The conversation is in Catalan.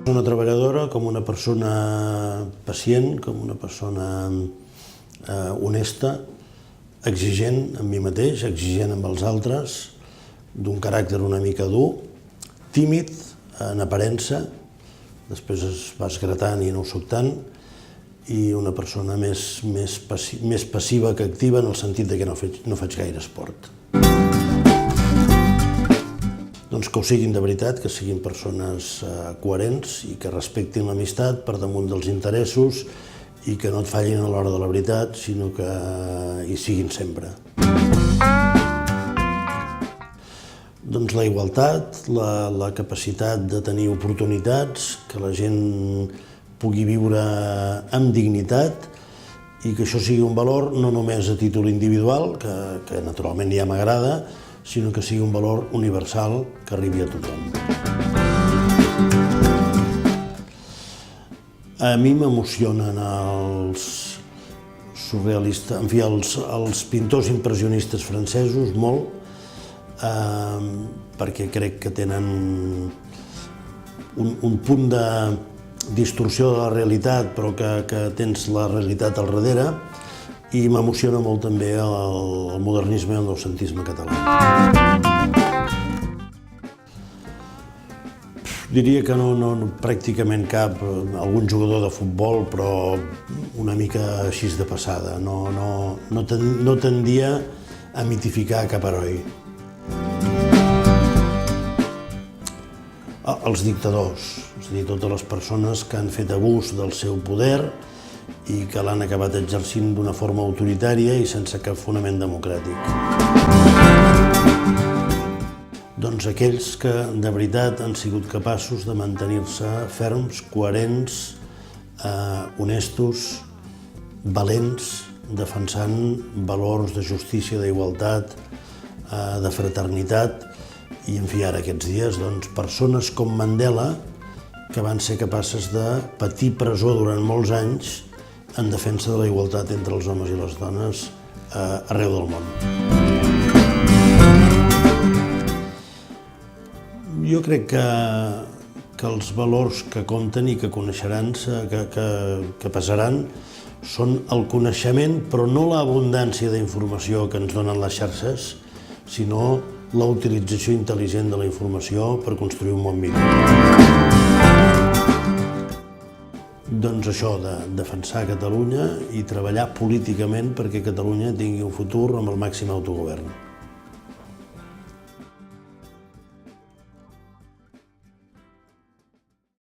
Una treballadora com una persona pacient, com una persona honesta, exigent amb mi mateix, exigent amb els altres, d'un caràcter una mica dur, tímid en aparença, després es va esgratant i no ho soc tant, i una persona més passiva que activa en el sentit que no faig gaire esport. Doncs que ho siguin de veritat, que siguin persones coherents i que respectin l'amistat per damunt dels interessos i que no et fallin a l'hora de la veritat, sinó que hi siguin sempre. Doncs la igualtat, la capacitat de tenir oportunitats, que la gent pugui viure amb dignitat i que això sigui un valor no només a títol individual, que naturalment ja m'agrada, sinó que sigui un valor universal que arribi a tothom. A mi m'emocionen els surrealistes, en fi, els pintors impressionistes francesos molt, perquè crec que tenen un punt de distorsió de la realitat, però que tens la realitat al darrere, i m'emociona molt també el modernisme i el noucentisme català. Diria que no pràcticament cap, algun jugador de futbol, però una mica així de passada. No tendia a mitificar cap heroi. Els dictadors, és a dir, totes les persones que han fet abús del seu poder i que l'han acabat exercint d'una forma autoritària i sense cap fonament democràtic. Doncs aquells que de veritat han sigut capaços de mantenir-se ferms, coherents, honestos, valents, defensant valors de justícia, d'igualtat, de fraternitat, i en fi, ara aquests dies, doncs, persones com Mandela, que van ser capaces de patir presó durant molts anys en defensa de la igualtat entre els homes i les dones arreu del món. Jo crec que els valors que compten i que coneixeran, que passaran, són el coneixement, però no l'abundància d'informació que ens donen les xarxes, sinó la utilització intel·ligent de la informació per construir un món millor. Doncs això, de defensar Catalunya i treballar políticament perquè Catalunya tingui un futur amb el màxim autogovern.